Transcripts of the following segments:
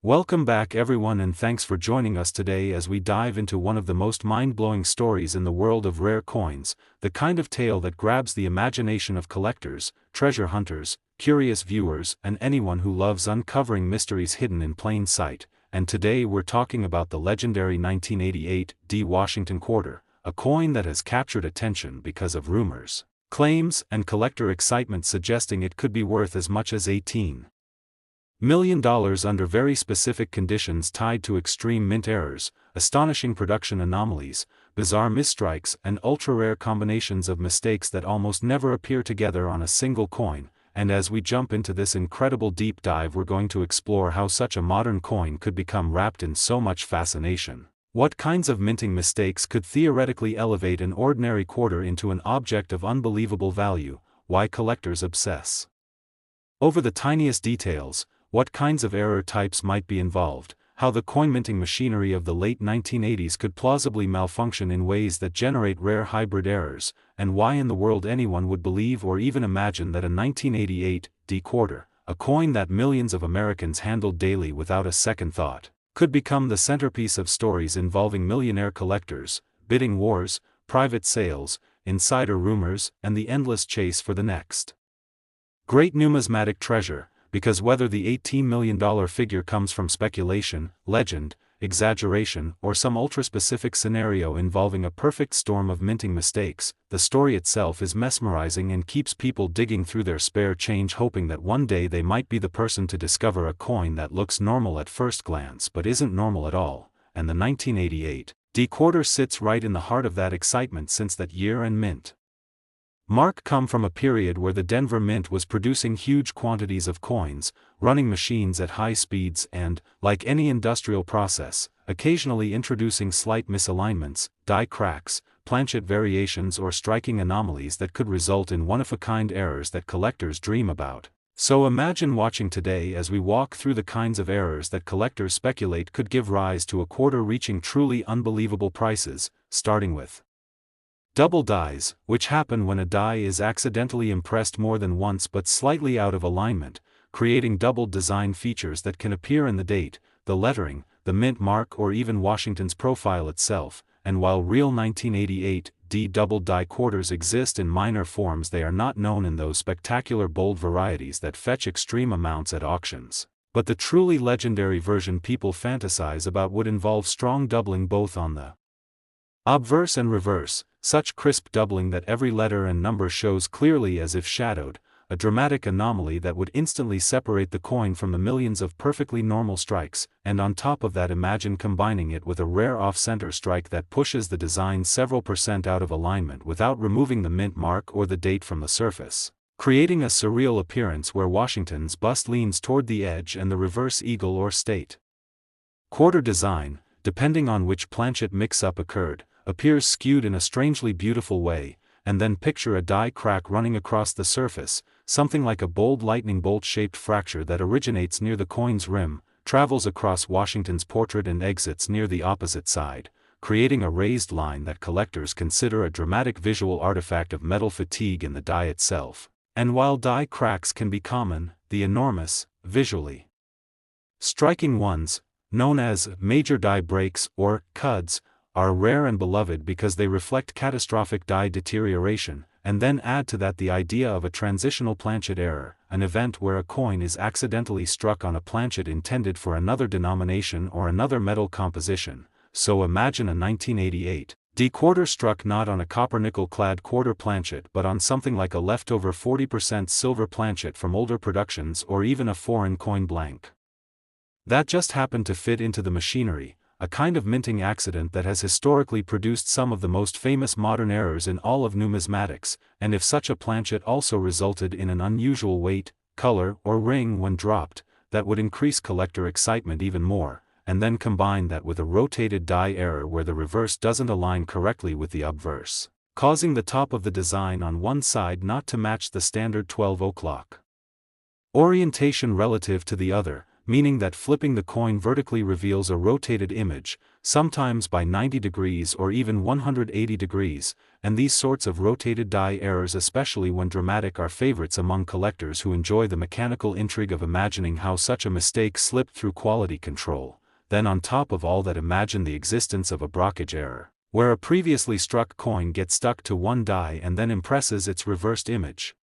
Welcome back everyone, and thanks for joining us today as we dive into one of the most mind-blowing stories in the world of rare coins, the kind of tale that grabs the imagination of collectors, treasure hunters, curious viewers, and anyone who loves uncovering mysteries hidden in plain sight. And today we're talking about the legendary 1988 D Washington quarter, a coin that has captured attention because of rumors, claims, and collector excitement suggesting it could be worth as much as $18 million under very specific conditions tied to extreme mint errors, astonishing production anomalies, bizarre misstrikes, and ultra-rare combinations of mistakes that almost never appear together on a single coin. And as we jump into this incredible deep dive, we're going to explore how such a modern coin could become wrapped in so much fascination. What kinds of minting mistakes could theoretically elevate an ordinary quarter into an object of unbelievable value? Why collectors obsess over the tiniest details, what kinds of error types might be involved, how the coin minting machinery of the late 1980s could plausibly malfunction in ways that generate rare hybrid errors, and why in the world anyone would believe or even imagine that a 1988 D quarter, a coin that millions of Americans handled daily without a second thought, could become the centerpiece of stories involving millionaire collectors, bidding wars, private sales, insider rumors, and the endless chase for the next great numismatic treasure. Because whether the $18 million figure comes from speculation, legend, exaggeration, or some ultra-specific scenario involving a perfect storm of minting mistakes, the story itself is mesmerizing and keeps people digging through their spare change, hoping that one day they might be the person to discover a coin that looks normal at first glance but isn't normal at all. And the 1988 D quarter sits right in the heart of that excitement, since that year and mint mark come from a period where the Denver Mint was producing huge quantities of coins, running machines at high speeds and, like any industrial process, occasionally introducing slight misalignments, die cracks, planchet variations, or striking anomalies that could result in one-of-a-kind errors that collectors dream about. So imagine watching today as we walk through the kinds of errors that collectors speculate could give rise to a quarter reaching truly unbelievable prices, starting with double dies, which happen when a die is accidentally impressed more than once but slightly out of alignment, creating doubled design features that can appear in the date, the lettering, the mint mark, or even Washington's profile itself. And while real 1988 D double die quarters exist in minor forms, they are not known in those spectacular bold varieties that fetch extreme amounts at auctions. But the truly legendary version people fantasize about would involve strong doubling both on the obverse and reverse, such crisp doubling that every letter and number shows clearly as if shadowed, a dramatic anomaly that would instantly separate the coin from the millions of perfectly normal strikes. And on top of that, imagine combining it with a rare off-center strike that pushes the design several percent out of alignment without removing the mint mark or the date from the surface, creating a surreal appearance where Washington's bust leans toward the edge and the reverse eagle or state quarter design, depending on which planchet mix-up occurred, appears skewed in a strangely beautiful way. And then picture a die crack running across the surface, something like a bold lightning bolt-shaped fracture that originates near the coin's rim, travels across Washington's portrait and exits near the opposite side, creating a raised line that collectors consider a dramatic visual artifact of metal fatigue in the die itself. And while die cracks can be common, the enormous, visually striking ones, known as major die breaks or cuds, are rare and beloved because they reflect catastrophic die deterioration. And then add to that the idea of a transitional planchet error, an event where a coin is accidentally struck on a planchet intended for another denomination or another metal composition. So imagine a 1988 D quarter struck not on a copper-nickel clad quarter planchet but on something like a leftover 40% silver planchet from older productions, or even a foreign coin blank that just happened to fit into the machinery, a kind of minting accident that has historically produced some of the most famous modern errors in all of numismatics. And if such a planchet also resulted in an unusual weight, color, or ring when dropped, that would increase collector excitement even more. And then combine that with a rotated die error where the reverse doesn't align correctly with the obverse, causing the top of the design on one side not to match the standard 12 o'clock orientation relative to the other. meaning that flipping the coin vertically reveals a rotated image, sometimes by 90 degrees or even 180 degrees, and these sorts of rotated die errors, especially when dramatic, are favorites among collectors who enjoy the mechanical intrigue of imagining how such a mistake slipped through quality control. Then on top of all that, imagine the existence of a blockage error, where a previously struck coin gets stuck to one die and then impresses its reversed image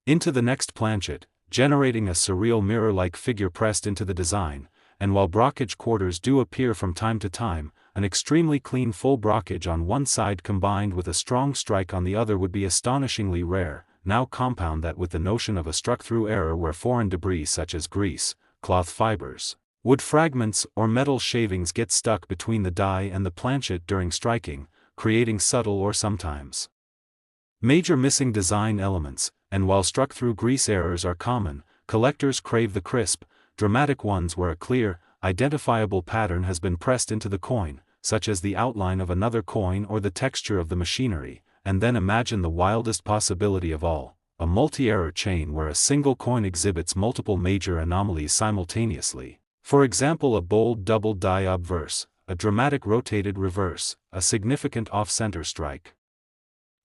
into the next planchet, generating a surreal mirror-like figure pressed into the design. And while blockage quarters do appear from time to time, an extremely clean full blockage on one side combined with a strong strike on the other would be astonishingly rare. Now compound that with the notion of a struck-through error where foreign debris such as grease, cloth fibers, wood fragments or metal shavings get stuck between the die and the planchet during striking, creating subtle or sometimes major missing design elements. And while struck-through grease errors are common, collectors crave the crisp, dramatic ones where a clear, identifiable pattern has been pressed into the coin, such as the outline of another coin or the texture of the machinery. And then imagine the wildest possibility of all, a multi-error chain where a single coin exhibits multiple major anomalies simultaneously. For example, a bold double die obverse, a dramatic rotated reverse, a significant off-center strike,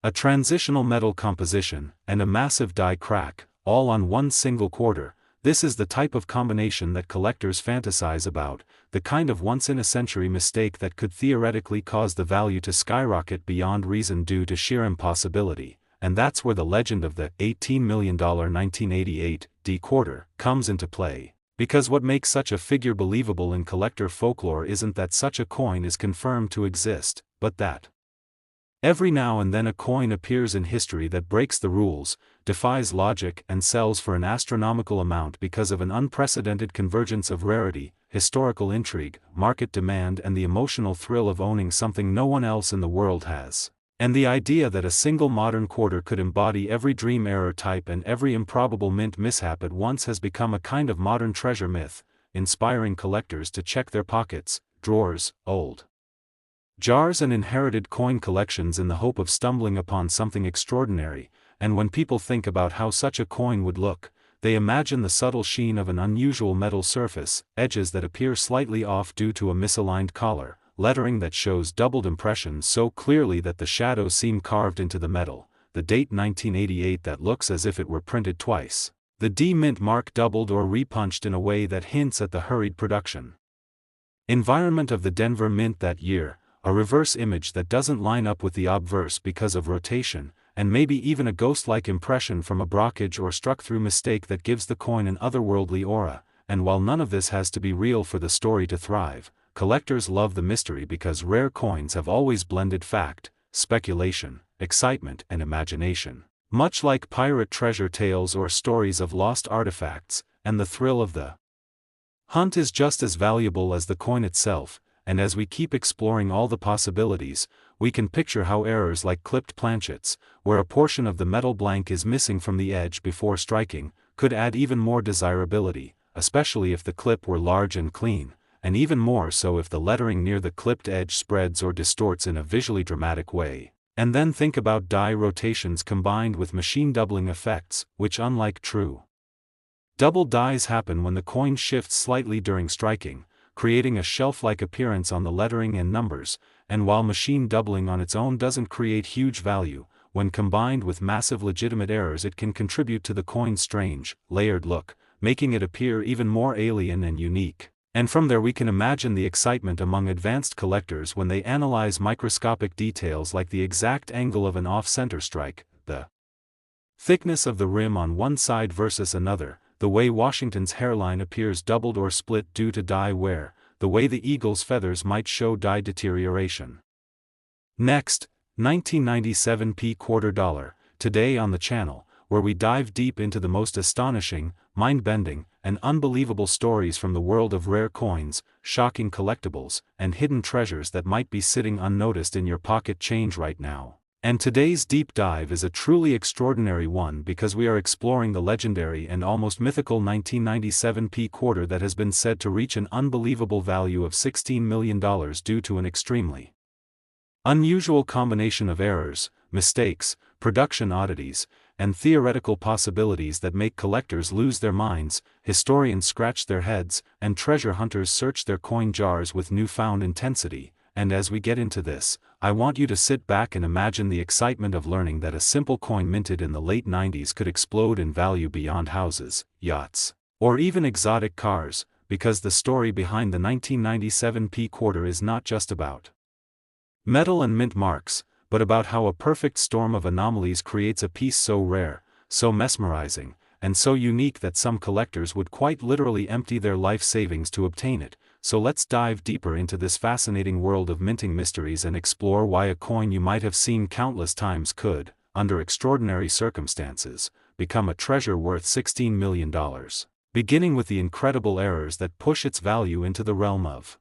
a transitional metal composition, and a massive die crack, all on one single quarter. This is the type of combination that collectors fantasize about, the kind of once-in-a-century mistake that could theoretically cause the value to skyrocket beyond reason due to sheer impossibility. And that's where the legend of the $18 million 1988 D quarter comes into play. Because what makes such a figure believable in collector folklore isn't that such a coin is confirmed to exist, but that every now and then a coin appears in history that breaks the rules, defies logic, and sells for an astronomical amount because of an unprecedented convergence of rarity, historical intrigue, market demand, and the emotional thrill of owning something no one else in the world has. And the idea that a single modern quarter could embody every dream error type and every improbable mint mishap at once has become a kind of modern treasure myth, inspiring collectors to check their pockets, drawers, old jars and inherited coin collections in the hope of stumbling upon something extraordinary. And when people think about how such a coin would look, they imagine the subtle sheen of an unusual metal surface, edges that appear slightly off due to a misaligned collar, lettering that shows doubled impressions so clearly that the shadows seem carved into the metal, the date 1988 that looks as if it were printed twice, the D mint mark doubled or repunched in a way that hints at the hurried production environment of the Denver Mint that year, a reverse image that doesn't line up with the obverse because of rotation, and maybe even a ghost-like impression from a blockage or struck-through mistake that gives the coin an otherworldly aura. And while none of this has to be real for the story to thrive, collectors love the mystery because rare coins have always blended fact, speculation, excitement, and imagination. Much like pirate treasure tales or stories of lost artifacts, and the thrill of the hunt is just as valuable as the coin itself. And as we keep exploring all the possibilities, we can picture how errors like clipped planchets, where a portion of the metal blank is missing from the edge before striking, could add even more desirability, especially if the clip were large and clean, and even more so if the lettering near the clipped edge spreads or distorts in a visually dramatic way. And then think about die rotations combined with machine doubling effects, which, unlike true double dies, happen when the coin shifts slightly during striking, creating a shelf-like appearance on the lettering and numbers. And while machine doubling on its own doesn't create huge value, when combined with massive legitimate errors it can contribute to the coin's strange, layered look, making it appear even more alien and unique. And from there we can imagine the excitement among advanced collectors when they analyze microscopic details like the exact angle of an off-center strike, the thickness of the rim on one side versus another, the way Washington's hairline appears doubled or split due to die wear, the way the eagle's feathers might show die deterioration. Next, 1997 P quarter dollar, today on the channel, where we dive deep into the most astonishing, mind-bending, and unbelievable stories from the world of rare coins, shocking collectibles, and hidden treasures that might be sitting unnoticed in your pocket change right now. And today's deep dive is a truly extraordinary one because we are exploring the legendary and almost mythical 1997 P quarter that has been said to reach an unbelievable value of $16 million due to an extremely unusual combination of errors, mistakes, production oddities, and theoretical possibilities that make collectors lose their minds, historians scratch their heads, and treasure hunters search their coin jars with newfound intensity. And as we get into this, I want you to sit back and imagine the excitement of learning that a simple coin minted in the late 90s could explode in value beyond houses, yachts, or even exotic cars, because the story behind the 1997 P quarter is not just about metal and mint marks, but about how a perfect storm of anomalies creates a piece so rare, so mesmerizing, and so unique that some collectors would quite literally empty their life savings to obtain it. So let's dive deeper into this fascinating world of minting mysteries and explore why a coin you might have seen countless times could, under extraordinary circumstances, become a treasure worth $16 million. Beginning with the incredible errors that push its value into the realm of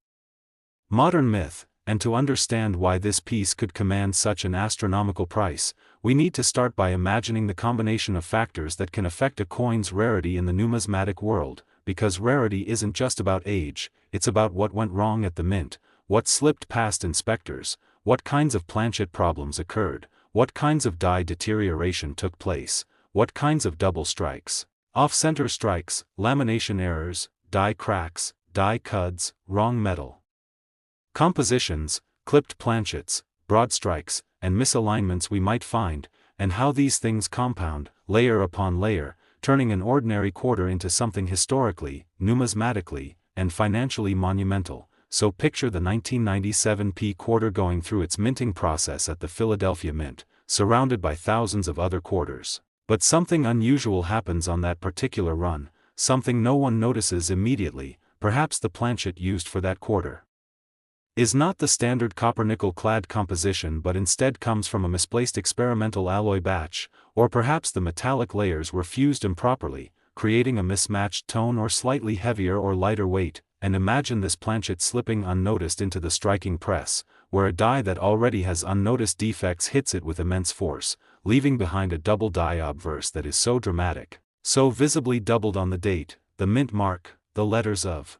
modern myth. And to understand why this piece could command such an astronomical price, we need to start by imagining the combination of factors that can affect a coin's rarity in the numismatic world, because rarity isn't just about age, it's about what went wrong at the mint, what slipped past inspectors, what kinds of planchet problems occurred, what kinds of die deterioration took place, what kinds of double strikes, off-center strikes, lamination errors, die cracks, die cuds, wrong metal compositions, clipped planchets, broad strikes, and misalignments we might find, and how these things compound, layer upon layer, turning an ordinary quarter into something historically, numismatically, and financially monumental. So picture the 1997 P quarter going through its minting process at the Philadelphia Mint, surrounded by thousands of other quarters. But something unusual happens on that particular run, something no one notices immediately. Perhaps the planchet used for that quarter is not the standard copper-nickel clad composition but instead comes from a misplaced experimental alloy batch, or perhaps the metallic layers were fused improperly, creating a mismatched tone or slightly heavier or lighter weight. And imagine this planchet slipping unnoticed into the striking press, where a die that already has unnoticed defects hits it with immense force, leaving behind a double die obverse that is so dramatic, so visibly doubled on the date, the mint mark, the letters of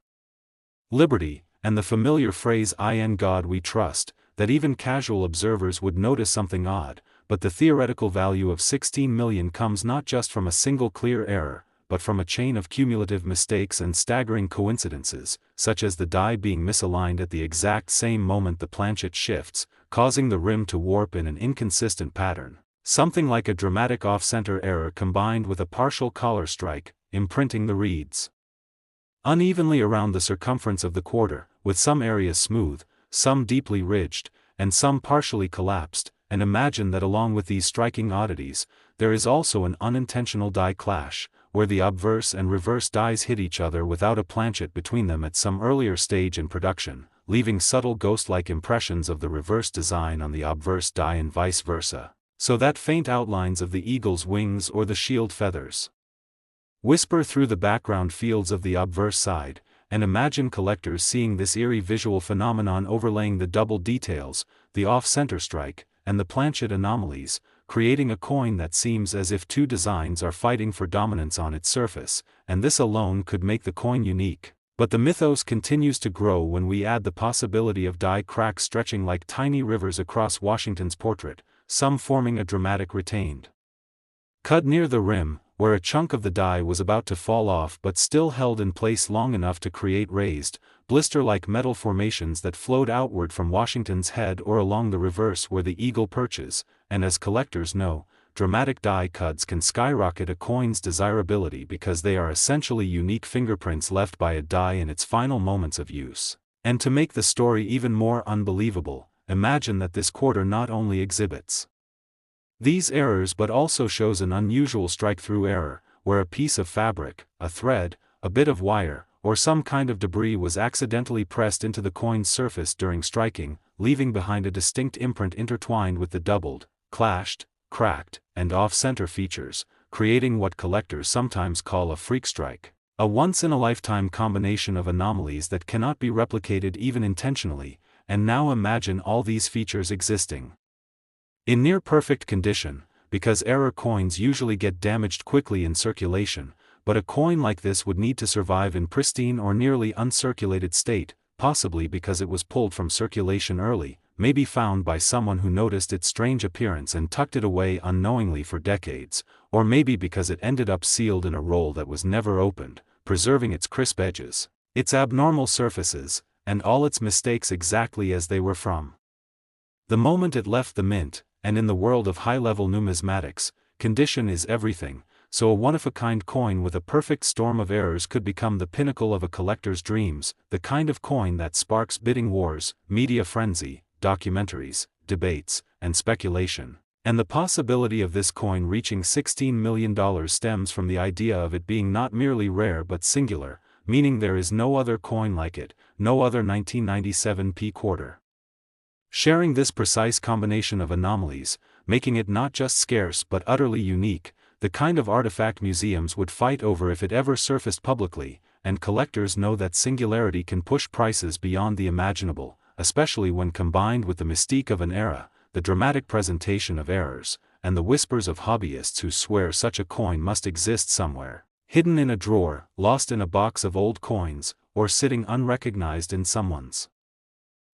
liberty, and the familiar phrase "In God We Trust," that even casual observers would notice something odd. But the theoretical value of 16 million comes not just from a single clear error, but from a chain of cumulative mistakes and staggering coincidences, such as the die being misaligned at the exact same moment the planchet shifts, causing the rim to warp in an inconsistent pattern. Something like a dramatic off-center error combined with a partial collar strike, imprinting the reeds unevenly around the circumference of the quarter, with some areas smooth, some deeply ridged, and some partially collapsed. And imagine that along with these striking oddities, there is also an unintentional die clash, where the obverse and reverse dies hit each other without a planchet between them at some earlier stage in production, leaving subtle ghost-like impressions of the reverse design on the obverse die and vice versa, so that faint outlines of the eagle's wings or the shield feathers whisper through the background fields of the obverse side. And imagine collectors seeing this eerie visual phenomenon overlaying the double details, the off-center strike, and the planchet anomalies, creating a coin that seems as if two designs are fighting for dominance on its surface, and this alone could make the coin unique. But the mythos continues to grow when we add the possibility of die cracks stretching like tiny rivers across Washington's portrait, some forming a dramatic retained cut near the rim, where a chunk of the die was about to fall off but still held in place long enough to create raised, blister-like metal formations that flowed outward from Washington's head or along the reverse where the eagle perches. And as collectors know, dramatic die cuts can skyrocket a coin's desirability because they are essentially unique fingerprints left by a die in its final moments of use. And to make the story even more unbelievable, imagine that this quarter not only exhibits these errors but also shows an unusual strike-through error, where a piece of fabric, a thread, a bit of wire, or some kind of debris was accidentally pressed into the coin's surface during striking, leaving behind a distinct imprint intertwined with the doubled, clashed, cracked, and off-center features, creating what collectors sometimes call a freak strike, a once-in-a-lifetime combination of anomalies that cannot be replicated even intentionally. And now imagine all these features existing in near-perfect condition, because error coins usually get damaged quickly in circulation, but a coin like this would need to survive in pristine or nearly uncirculated state, possibly because it was pulled from circulation early, may be found by someone who noticed its strange appearance and tucked it away unknowingly for decades, or maybe because it ended up sealed in a roll that was never opened, preserving its crisp edges, its abnormal surfaces, and all its mistakes exactly as they were from the moment it left the mint. And in the world of high-level numismatics, condition is everything, so a one-of-a-kind coin with a perfect storm of errors could become the pinnacle of a collector's dreams, the kind of coin that sparks bidding wars, media frenzy, documentaries, debates, and speculation. And the possibility of this coin reaching $16 million stems from the idea of it being not merely rare but singular, meaning there is no other coin like it, no other 1997 p quarter. Sharing this precise combination of anomalies, making it not just scarce but utterly unique, the kind of artifact museums would fight over if it ever surfaced publicly, and collectors know that singularity can push prices beyond the imaginable, especially when combined with the mystique of an era, the dramatic presentation of errors, and the whispers of hobbyists who swear such a coin must exist somewhere, hidden in a drawer, lost in a box of old coins, or sitting unrecognized in someone's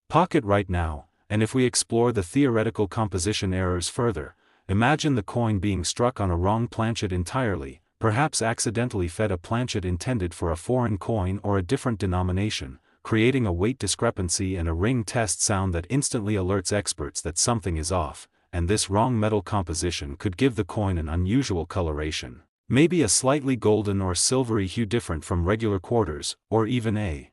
pocket right now. And if we explore the theoretical composition errors further, imagine the coin being struck on a wrong planchet entirely, perhaps accidentally fed a planchet intended for a foreign coin or a different denomination, creating a weight discrepancy and a ring test sound that instantly alerts experts that something is off, and this wrong metal composition could give the coin an unusual coloration, maybe a slightly golden or silvery hue different from regular quarters, or even a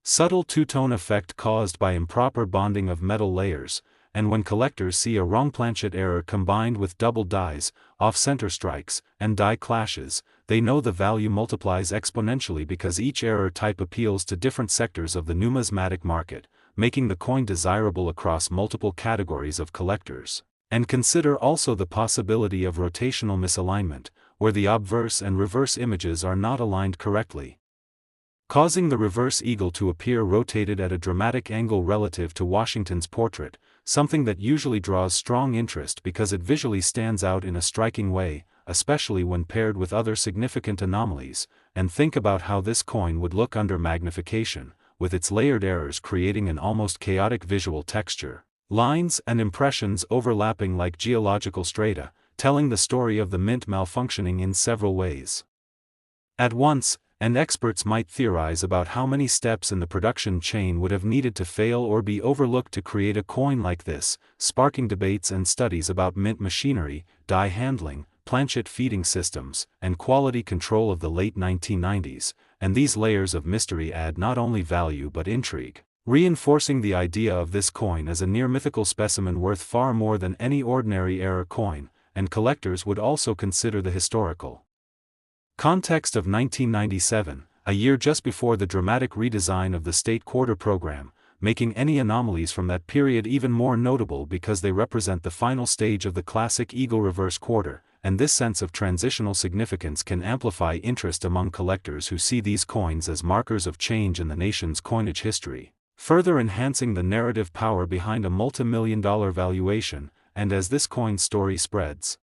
subtle two-tone effect caused by improper bonding of metal layers, and when collectors see a wrong planchet error combined with double dies, off-center strikes, and die clashes, they know the value multiplies exponentially because each error type appeals to different sectors of the numismatic market, making the coin desirable across multiple categories of collectors. And consider also the possibility of rotational misalignment, where the obverse and reverse images are not aligned correctly, causing the reverse eagle to appear rotated at a dramatic angle relative to Washington's portrait, something that usually draws strong interest because it visually stands out in a striking way, especially when paired with other significant anomalies. And think about how this coin would look under magnification, with its layered errors creating an almost chaotic visual texture, lines and impressions overlapping like geological strata, telling the story of the mint malfunctioning in several ways at once. And experts might theorize about how many steps in the production chain would have needed to fail or be overlooked to create a coin like this, sparking debates and studies about mint machinery, die handling, planchet feeding systems, and quality control of the late 1990s, and these layers of mystery add not only value but intrigue, reinforcing the idea of this coin as a near-mythical specimen worth far more than any ordinary error coin, and collectors would also consider the historical context of 1997, a year just before the dramatic redesign of the state quarter program, making any anomalies from that period even more notable because they represent the final stage of the classic eagle reverse quarter, and this sense of transitional significance can amplify interest among collectors who see these coins as markers of change in the nation's coinage history, further enhancing the narrative power behind a multi-million-dollar valuation. And as this coin story spreads,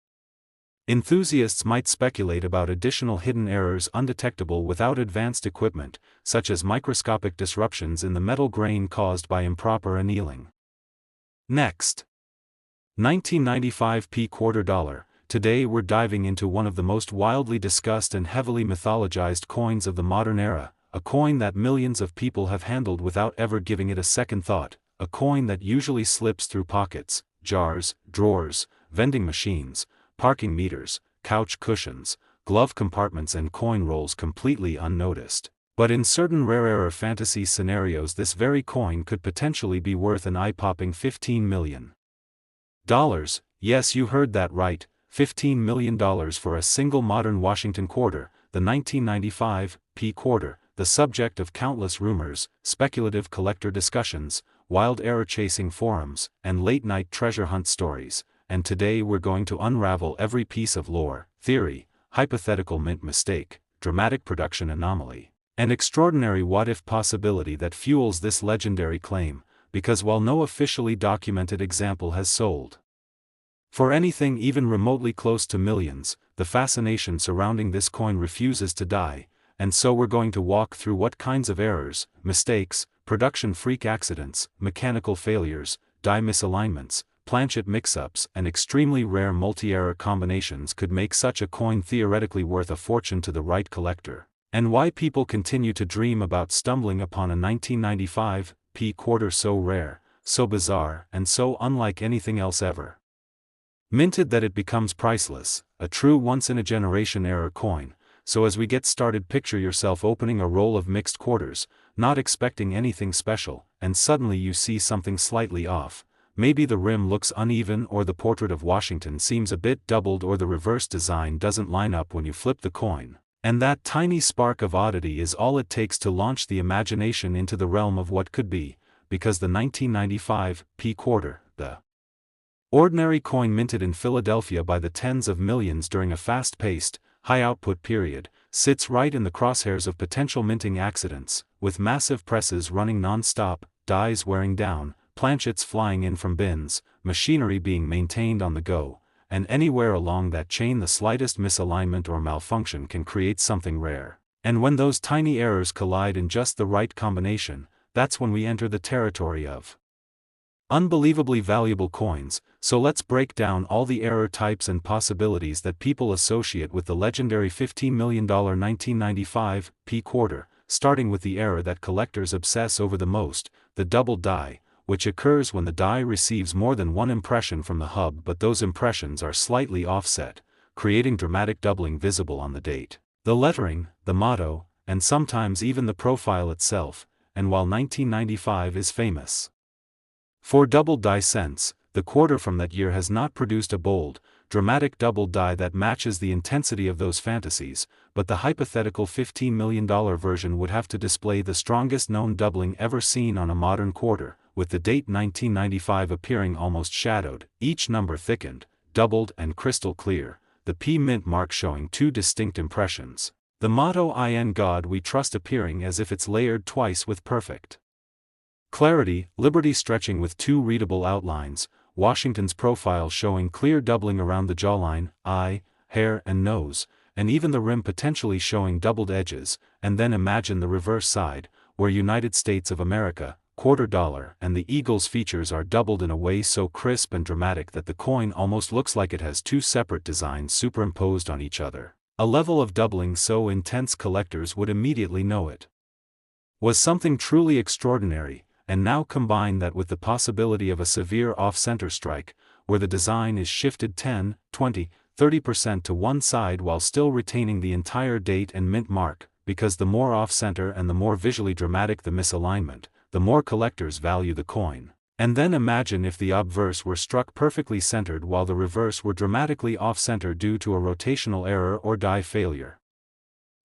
enthusiasts might speculate about additional hidden errors undetectable without advanced equipment, such as microscopic disruptions in the metal grain caused by improper annealing. Next, 1995 p quarter dollar. Today we're diving into one of the most wildly discussed and heavily mythologized coins of the modern era, a coin that millions of people have handled without ever giving it a second thought, a coin that usually slips through pockets, jars, drawers, vending machines, parking meters, couch cushions, glove compartments and coin rolls completely unnoticed. But in certain rare fantasy scenarios this very coin could potentially be worth an eye-popping $15 million. Yes, you heard that right, $15 million for a single modern Washington quarter, the 1995 p quarter, the subject of countless rumors, speculative collector discussions, wild error-chasing forums, and late-night treasure hunt stories. And today we're going to unravel every piece of lore, theory, hypothetical mint mistake, dramatic production anomaly, and extraordinary what-if possibility that fuels this legendary claim, because while no officially documented example has sold for anything even remotely close to millions, the fascination surrounding this coin refuses to die, and so we're going to walk through what kinds of errors, mistakes, production freak accidents, mechanical failures, die misalignments, planchet mix-ups, and extremely rare multi-error combinations could make such a coin theoretically worth a fortune to the right collector, and why people continue to dream about stumbling upon a 1995 P quarter so rare, so bizarre, and so unlike anything else ever minted that it becomes priceless, a true once-in-a-generation error coin. So as we get started, picture yourself opening a roll of mixed quarters, not expecting anything special, and suddenly you see something slightly off. Maybe the rim looks uneven, or the portrait of Washington seems a bit doubled, or the reverse design doesn't line up when you flip the coin. And that tiny spark of oddity is all it takes to launch the imagination into the realm of what could be, because the 1995 P quarter, the ordinary coin minted in Philadelphia by the tens of millions during a fast-paced, high-output period, sits right in the crosshairs of potential minting accidents, with massive presses running non-stop, dies wearing down, planchets flying in from bins, machinery being maintained on the go, and anywhere along that chain the slightest misalignment or malfunction can create something rare. And when those tiny errors collide in just the right combination, that's when we enter the territory of unbelievably valuable coins. So let's break down all the error types and possibilities that people associate with the legendary $15 million 1995 P quarter, starting with the error that collectors obsess over the most, the double die, which occurs when the die receives more than one impression from the hub, but those impressions are slightly offset, creating dramatic doubling visible on the date, the lettering, the motto, and sometimes even the profile itself. And while 1995 is famous for double die cents, the quarter from that year has not produced a bold, dramatic double die that matches the intensity of those fantasies, but the hypothetical $15 million version would have to display the strongest known doubling ever seen on a modern quarter, with the date 1995 appearing almost shadowed, each number thickened, doubled, and crystal clear, the P mint mark showing two distinct impressions, the motto "In God We Trust" appearing as if it's layered twice with perfect clarity, liberty stretching with two readable outlines, Washington's profile showing clear doubling around the jawline, eye, hair, and nose, and even the rim potentially showing doubled edges. And then imagine the reverse side, where United States of America, quarter dollar, and the eagle's features are doubled in a way so crisp and dramatic that the coin almost looks like it has two separate designs superimposed on each other, a level of doubling so intense collectors would immediately know it was something truly extraordinary. And now combine that with the possibility of a severe off-center strike, where the design is shifted 10, 20, 30% to one side while still retaining the entire date and mint mark, because the more off-center and the more visually dramatic the misalignment, the more collectors value the coin. And then imagine if the obverse were struck perfectly centered while the reverse were dramatically off-center due to a rotational error or die failure,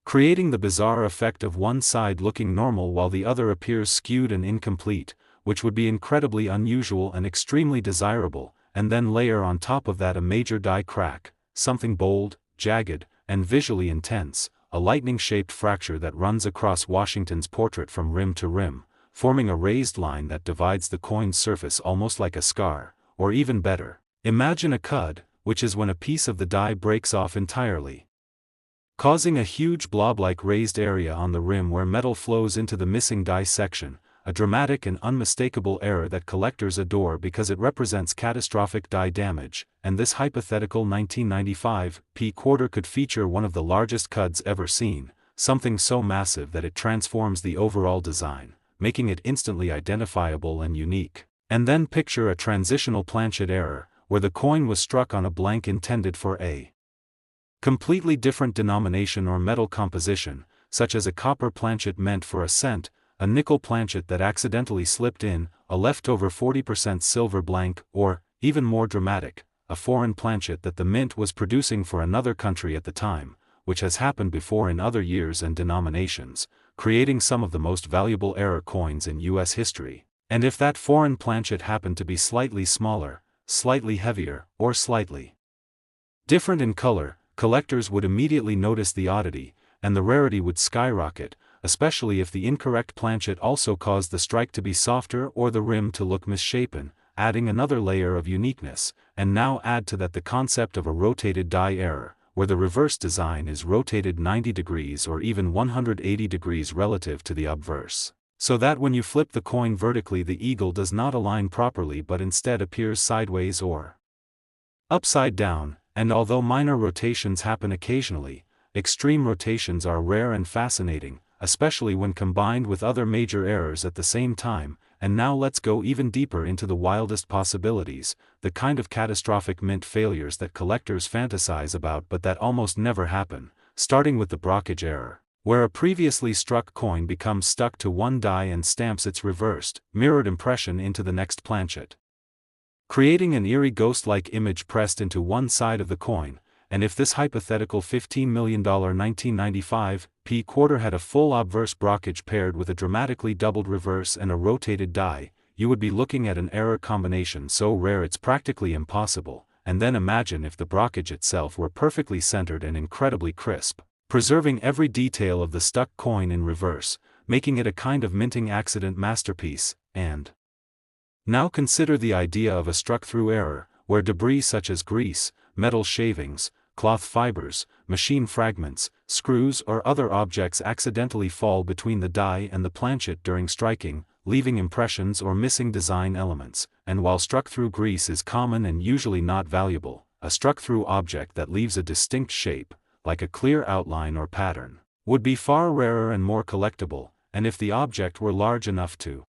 creating the bizarre effect of one side looking normal while the other appears skewed and incomplete, which would be incredibly unusual and extremely desirable. And then layer on top of that a major die crack, something bold, jagged, and visually intense, a lightning-shaped fracture that runs across Washington's portrait from rim to rim, forming a raised line that divides the coin's surface almost like a scar. Or even better, imagine a cud, which is when a piece of the die breaks off entirely, causing a huge blob-like raised area on the rim where metal flows into the missing die section, a dramatic and unmistakable error that collectors adore because it represents catastrophic die damage. And this hypothetical 1995 P quarter could feature one of the largest cuds ever seen, something so massive that it transforms the overall design, making it instantly identifiable and unique. And then picture a transitional planchet error, where the coin was struck on a blank intended for a completely different denomination or metal composition, such as a copper planchet meant for a cent, a nickel planchet that accidentally slipped in, a leftover 40% silver blank, or, even more dramatic, a foreign planchet that the mint was producing for another country at the time, which has happened before in other years and denominations, creating some of the most valuable error coins in U.S. history. And if that foreign planchet happened to be slightly smaller, slightly heavier, or slightly different in color, collectors would immediately notice the oddity, and the rarity would skyrocket, especially if the incorrect planchet also caused the strike to be softer or the rim to look misshapen, adding another layer of uniqueness. And now add to that the concept of a rotated die error, where the reverse design is rotated 90 degrees or even 180 degrees relative to the obverse. so that when you flip the coin vertically the eagle does not align properly but instead appears sideways or upside down, and although minor rotations happen occasionally, extreme rotations are rare and fascinating, especially when combined with other major errors at the same time. And now let's go even deeper into the wildest possibilities, the kind of catastrophic mint failures that collectors fantasize about but that almost never happen, starting with the blockage error, where a previously struck coin becomes stuck to one die and stamps its reversed, mirrored impression into the next planchet, creating an eerie ghost-like image pressed into one side of the coin. And if this hypothetical $15 million 1995 p quarter had a full obverse blockage paired with a dramatically doubled reverse and a rotated die, you would be looking at an error combination so rare it's practically impossible. And then imagine if the blockage itself were perfectly centered and incredibly crisp, preserving every detail of the stuck coin in reverse, making it a kind of minting accident masterpiece. And now consider the idea of a struck-through error, where debris such as grease, metal shavings, cloth fibers, machine fragments, screws or other objects accidentally fall between the die and the planchet during striking, leaving impressions or missing design elements. And while struck-through grease is common and usually not valuable, a struck-through object that leaves a distinct shape, like a clear outline or pattern, would be far rarer and more collectible. And if the object were large enough to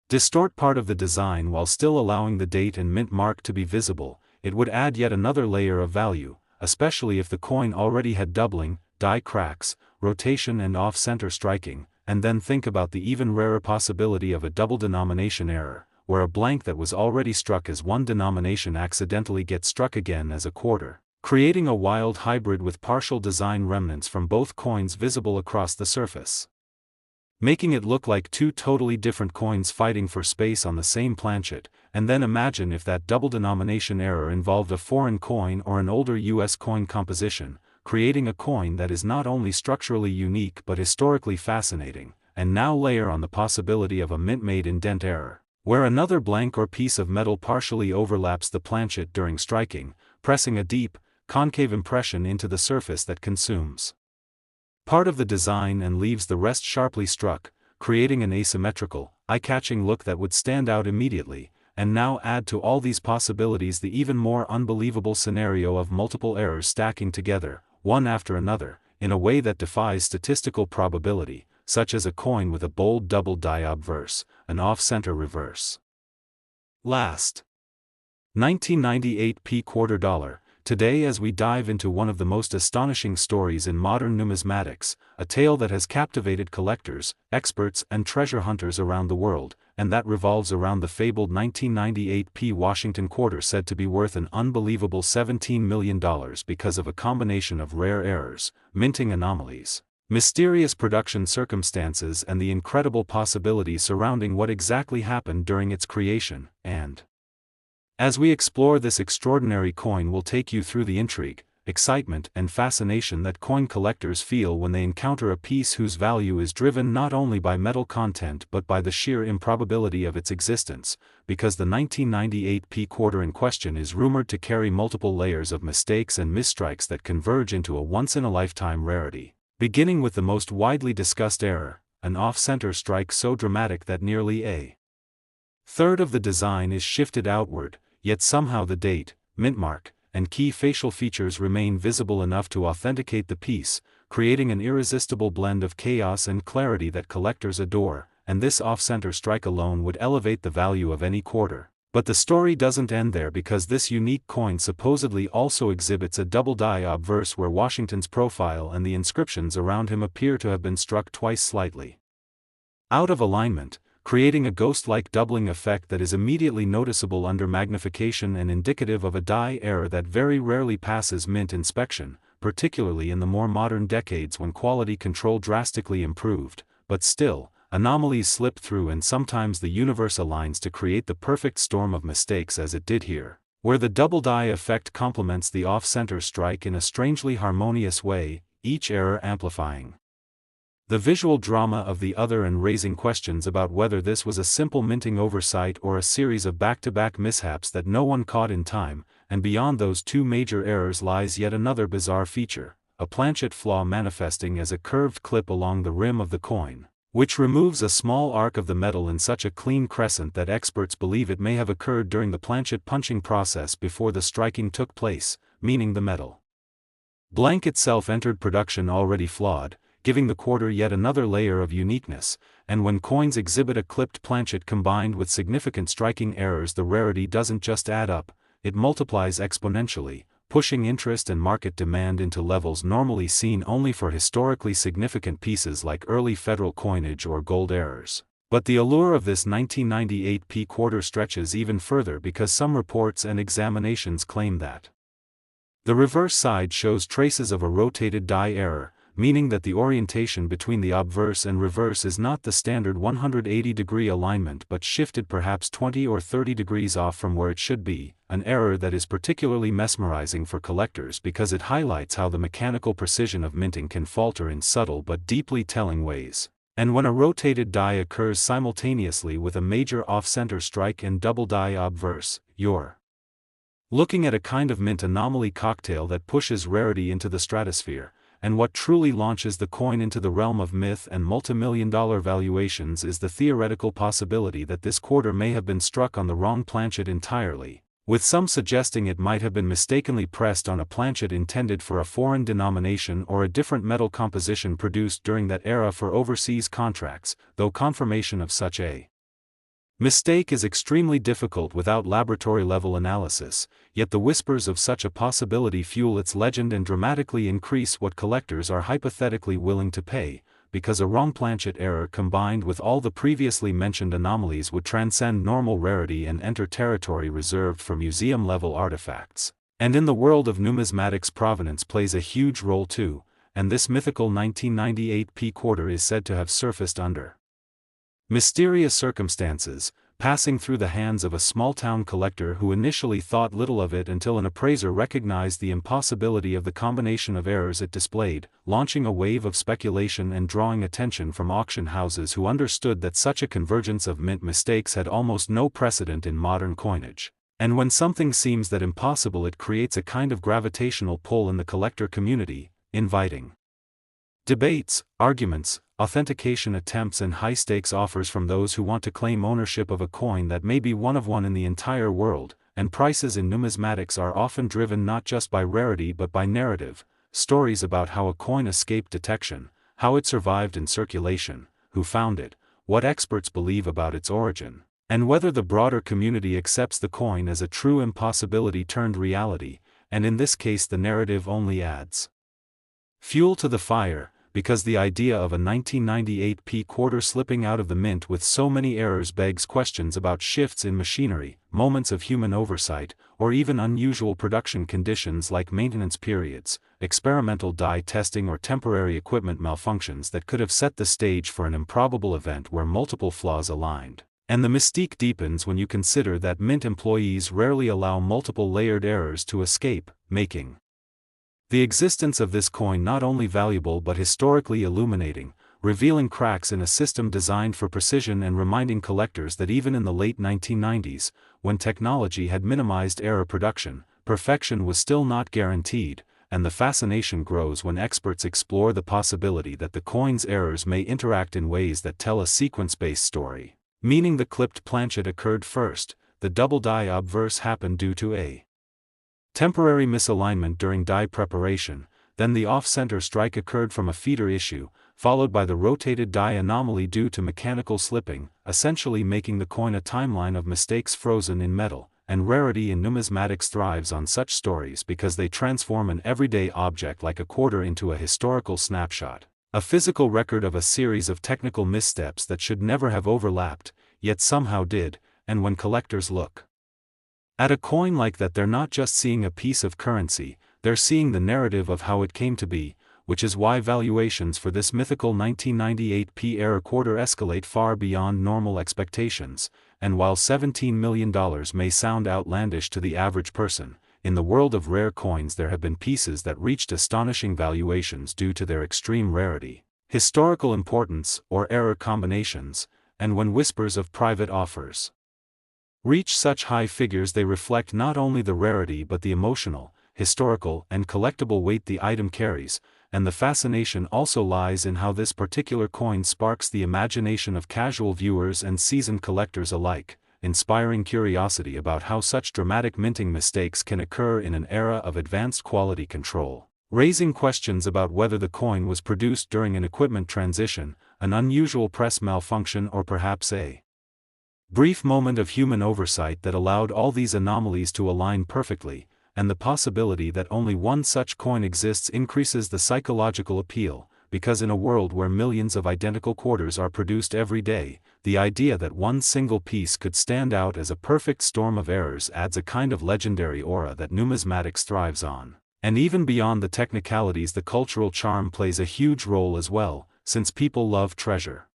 distort part of the design while still allowing the date and mint mark to be visible, it would add yet another layer of value, especially if the coin already had doubling, die cracks, rotation and off-center striking. And then think about the even rarer possibility of a double denomination error, where a blank that was already struck as one denomination accidentally gets struck again as a quarter, creating a wild hybrid with partial design remnants from both coins visible across the surface, making it look like two totally different coins fighting for space on the same planchet. And then imagine if that double denomination error involved a foreign coin or an older US coin composition, creating a coin that is not only structurally unique but historically fascinating. And now layer on the possibility of a mint-made indent error, where another blank or piece of metal partially overlaps the planchet during striking, pressing a deep, concave impression into the surface that consumes part of the design and leaves the rest sharply struck, creating an asymmetrical, eye-catching look that would stand out immediately. And now add to all these possibilities the even more unbelievable scenario of multiple errors stacking together, one after another, in a way that defies statistical probability, such as a coin with a bold double die obverse, an off-center reverse. Last, 1998 p quarter dollar. Today as we dive into one of the most astonishing stories in modern numismatics, a tale that has captivated collectors, experts and treasure hunters around the world, and that revolves around the fabled 1998 p Washington quarter said to be worth an unbelievable $17 million because of a combination of rare errors, minting anomalies, mysterious production circumstances and the incredible possibility surrounding what exactly happened during its creation. And as we explore this extraordinary coin, we'll take you through the intrigue, excitement and fascination that coin collectors feel when they encounter a piece whose value is driven not only by metal content but by the sheer improbability of its existence, because the 1998 p quarter in question is rumored to carry multiple layers of mistakes and misstrikes that converge into a once-in-a-lifetime rarity, beginning with the most widely discussed error, an off-center strike so dramatic that nearly a third of the design is shifted outward, yet somehow the date, mint mark, and key facial features remain visible enough to authenticate the piece, creating an irresistible blend of chaos and clarity that collectors adore. And this off-center strike alone would elevate the value of any quarter. But the story doesn't end there, because this unique coin supposedly also exhibits a double die obverse where Washington's profile and the inscriptions around him appear to have been struck twice slightly out of alignment, creating a ghost-like doubling effect that is immediately noticeable under magnification and indicative of a die error that very rarely passes mint inspection, particularly in the more modern decades when quality control drastically improved. But still, anomalies slip through, and sometimes the universe aligns to create the perfect storm of mistakes, as it did here, where the double die effect complements the off-center strike in a strangely harmonious way, each error amplifying the visual drama of the other and raising questions about whether this was a simple minting oversight or a series of back-to-back mishaps that no one caught in time. And beyond those two major errors lies yet another bizarre feature, a planchet flaw manifesting as a curved clip along the rim of the coin, which removes a small arc of the metal in such a clean crescent that experts believe it may have occurred during the planchet punching process before the striking took place, meaning the metal blank itself entered production already flawed, giving the quarter yet another layer of uniqueness. And when coins exhibit a clipped planchet combined with significant striking errors, the rarity doesn't just add up, it multiplies exponentially, pushing interest and market demand into levels normally seen only for historically significant pieces like early federal coinage or gold errors. But the allure of this 1998 P quarter stretches even further because some reports and examinations claim that the reverse side shows traces of a rotated die error, meaning that the orientation between the obverse and reverse is not the standard 180-degree alignment but shifted perhaps 20 or 30 degrees off from where it should be, an error that is particularly mesmerizing for collectors because it highlights how the mechanical precision of minting can falter in subtle but deeply telling ways. And when a rotated die occurs simultaneously with a major off-center strike and double die obverse, you're looking at a kind of mint anomaly cocktail that pushes rarity into the stratosphere. And what truly launches the coin into the realm of myth and multimillion-dollar valuations is the theoretical possibility that this quarter may have been struck on the wrong planchet entirely, with some suggesting it might have been mistakenly pressed on a planchet intended for a foreign denomination or a different metal composition produced during that era for overseas contracts, though confirmation of such a mistake is extremely difficult without laboratory-level analysis, yet the whispers of such a possibility fuel its legend and dramatically increase what collectors are hypothetically willing to pay, because a wrong planchet error combined with all the previously mentioned anomalies would transcend normal rarity and enter territory reserved for museum-level artifacts. And in the world of numismatics, provenance plays a huge role too, and this mythical 1998 P quarter is said to have surfaced under mysterious circumstances, passing through the hands of a small-town collector who initially thought little of it until an appraiser recognized the impossibility of the combination of errors it displayed, launching a wave of speculation and drawing attention from auction houses who understood that such a convergence of mint mistakes had almost no precedent in modern coinage. And when something seems that impossible, it creates a kind of gravitational pull in the collector community, inviting debates, arguments, authentication attempts and high-stakes offers from those who want to claim ownership of a coin that may be one of one in the entire world. And prices in numismatics are often driven not just by rarity but by narrative, stories about how a coin escaped detection, how it survived in circulation, who found it, what experts believe about its origin, and whether the broader community accepts the coin as a true impossibility turned reality. And in this case the narrative only adds fuel to the fire, because the idea of a 1998 P quarter slipping out of the mint with so many errors begs questions about shifts in machinery, moments of human oversight, or even unusual production conditions like maintenance periods, experimental die testing or temporary equipment malfunctions that could have set the stage for an improbable event where multiple flaws aligned. And the mystique deepens when you consider that mint employees rarely allow multiple layered errors to escape, making the existence of this coin not only valuable but historically illuminating, revealing cracks in a system designed for precision and reminding collectors that even in the late 1990s, when technology had minimized error production, perfection was still not guaranteed. And the fascination grows when experts explore the possibility that the coin's errors may interact in ways that tell a sequence-based story, meaning the clipped planchet occurred first, the double die obverse happened due to a temporary misalignment during die preparation, then the off-center strike occurred from a feeder issue, followed by the rotated die anomaly due to mechanical slipping, essentially making the coin a timeline of mistakes frozen in metal. And rarity in numismatics thrives on such stories because they transform an everyday object like a quarter into a historical snapshot, a physical record of a series of technical missteps that should never have overlapped, yet somehow did. And when collectors look at a coin like that, they're not just seeing a piece of currency, they're seeing the narrative of how it came to be, which is why valuations for this mythical 1998 P-era quarter escalate far beyond normal expectations. And while $17 million may sound outlandish to the average person, in the world of rare coins there have been pieces that reached astonishing valuations due to their extreme rarity, historical importance, or error combinations. And when whispers of private offers reach such high figures, they reflect not only the rarity but the emotional, historical, and collectible weight the item carries. and the fascination also lies in how this particular coin sparks the imagination of casual viewers and seasoned collectors alike, inspiring curiosity about how such dramatic minting mistakes can occur in an era of advanced quality control, raising questions about whether the coin was produced during an equipment transition, an unusual press malfunction, or perhaps a brief moment of human oversight that allowed all these anomalies to align perfectly. And the possibility that only one such coin exists increases the psychological appeal, because in a world where millions of identical quarters are produced every day, the idea that one single piece could stand out as a perfect storm of errors adds a kind of legendary aura that numismatics thrives on. And even beyond the technicalities, the cultural charm plays a huge role as well, since people love treasure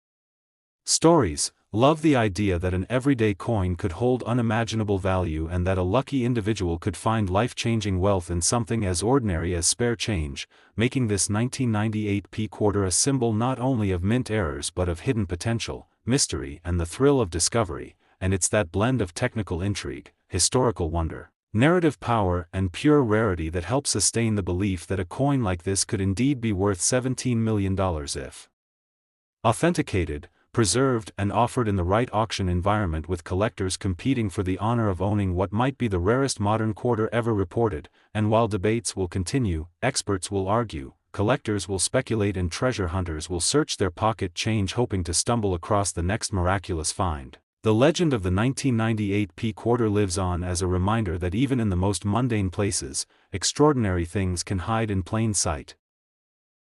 stories, love the idea that an everyday coin could hold unimaginable value and that a lucky individual could find life-changing wealth in something as ordinary as spare change, making this 1998 P quarter a symbol not only of mint errors but of hidden potential, mystery, and the thrill of discovery. And it's that blend of technical intrigue, historical wonder, narrative power, and pure rarity that helps sustain the belief that a coin like this could indeed be worth $17 million if authenticated, preserved, and offered in the right auction environment, with collectors competing for the honor of owning what might be the rarest modern quarter ever reported. And while debates will continue, experts will argue, collectors will speculate, and treasure hunters will search their pocket change hoping to stumble across the next miraculous find, the legend of the 1998 P quarter lives on as a reminder that even in the most mundane places, extraordinary things can hide in plain sight,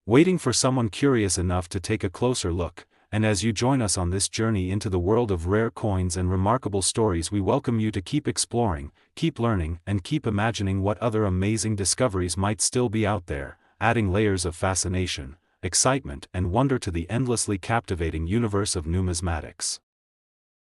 waiting for someone curious enough to take a closer look. And as you join us on this journey into the world of rare coins and remarkable stories, we welcome you to keep exploring, keep learning, and keep imagining what other amazing discoveries might still be out there, adding layers of fascination, excitement, and wonder to the endlessly captivating universe of numismatics.